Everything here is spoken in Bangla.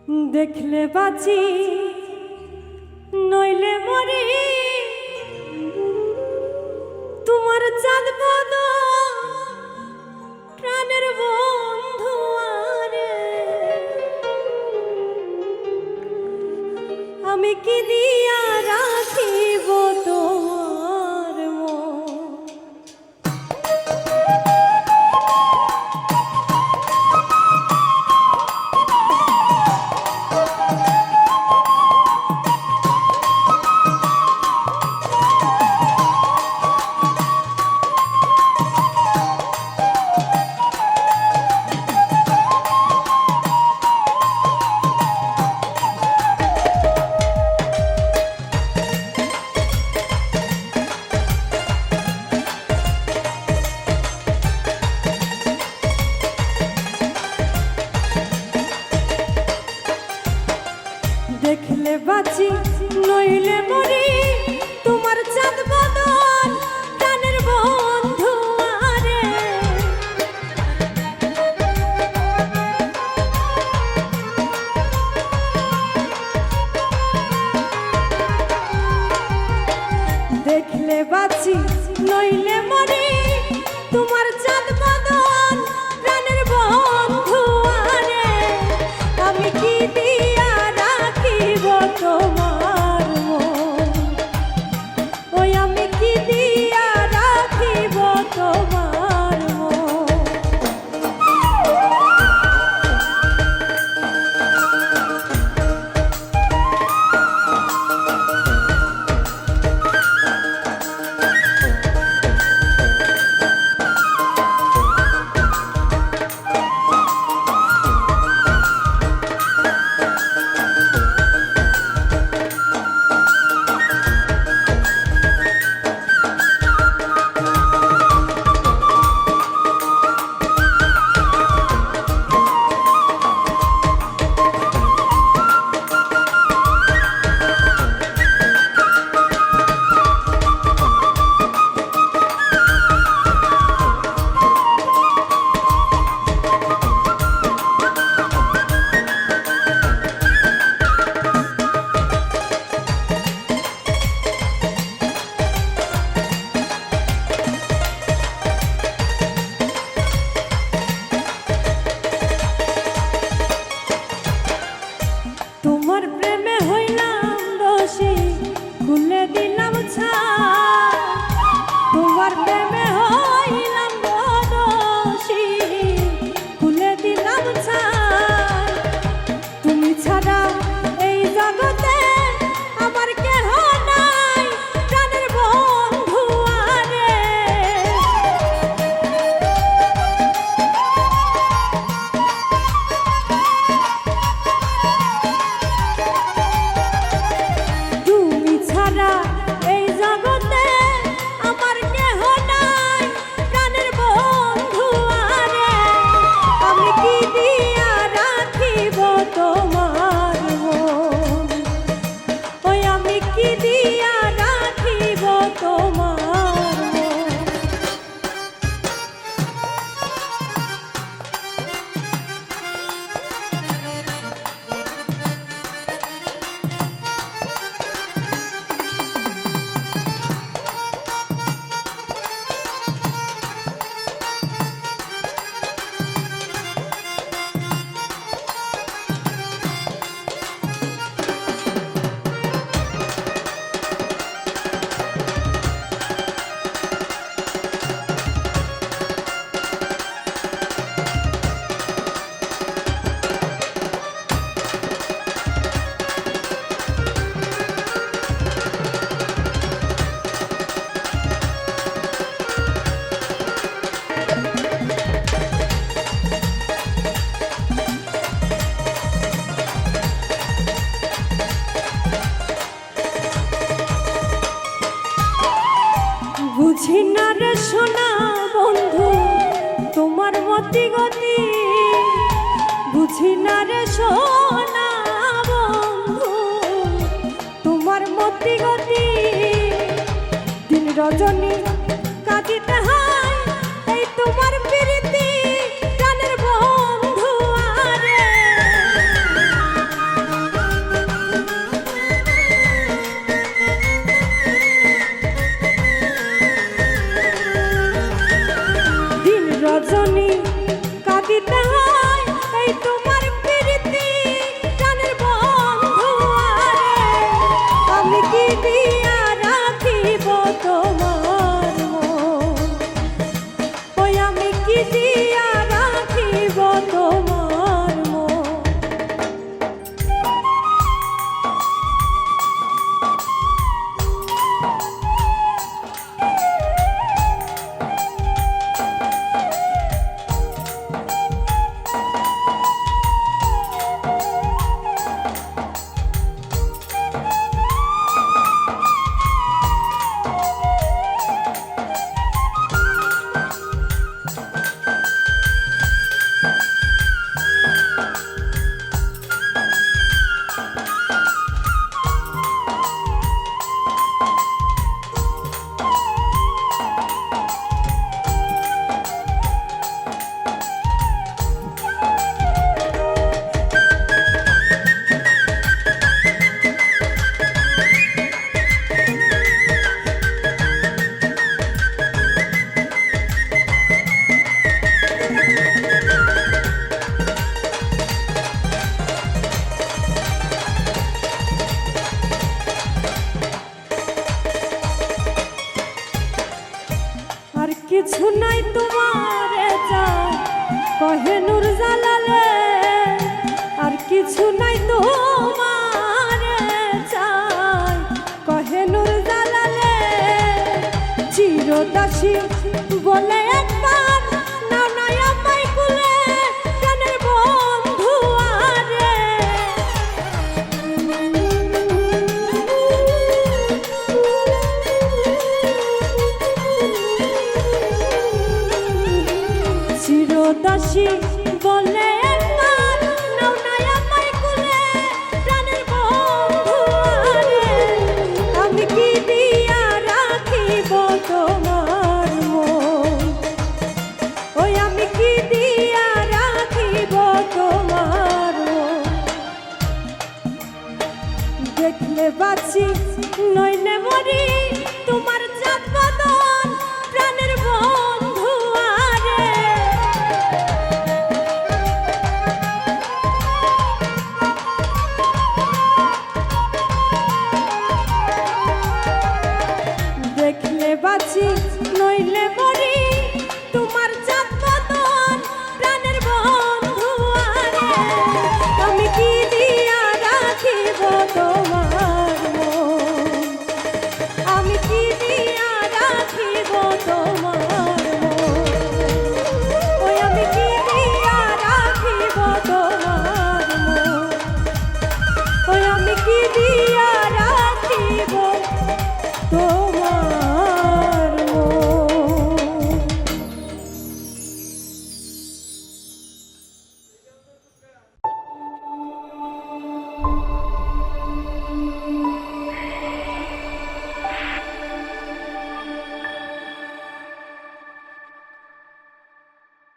দেখলে বাঁচি নইলে মরি তোমার চাঁদ বদন প্রাণের বন্ধু আরে আমি কি দিয়া রাখিব তোমার মন দেখলে বাঁচি নইলে মরি তোমার চাঁদ বদন প্রাণের বন্ধু আরে দেখলে বাঁচি নইলে মরি তোমার চাঁদ বদন প্রাণের বন্ধু আরে আমি কি দিয়া রাখিব তোমার মন ওই আমি কি দিয়া রাখিব তোমার মন তোমার প্রেমে হইলাম দোষী খুলে দিলাম ছাই তোমার প্রেমে হইলাম দোষী খুলে দিলাম ছাই তুমি ছাড়া এই জগতে আমার কেহ নাই প্রাণের বন্ধু আরে এই জগতে আমার কেহ নাই প্রাণের বন্ধু আরে আমি কি দিয়া রাখিব তোমার মন ওই আমি কি দিয়া রাখিব তোমার মন বুঝি না রে সোনা বন্ধু তোমার মতি গতি বুঝি না রে সোনা বন্ধু তোমার মতি গতি দিন রজনী কাটিতে হয় এই তোমার প্রীতি প্রাণের বন্ধু আরে কিছু নাই তোমার চাই কহে নূর জালালে চিরদাসী বলে একবার নাও না আমায় কুলে প্রাণের বন্ধু আরে চিরদাসী বলে একবার নাও না আমায় কুলে প্রাণের বন্ধু আরে আমি কি দিয়া রাখিব তোমার মন ওই আমি কি দিয়া রাখিব তোমার মন দেখলে বাঁচি নইলে মরি তোমার জাত বদন প্রাণের বন্ধু আরে দেখলে বাঁচি নইলে মরি তোমার জাত বদন প্রাণের বন্ধু আরে আমি কি দিয়া রাখিব তোমার মন আমি কি দিয়া রাখিব তোমার মন ওই আমি কি দিয়া রাখিব তোমার মন ওই আমি কি দিয়া রাখিব তোমার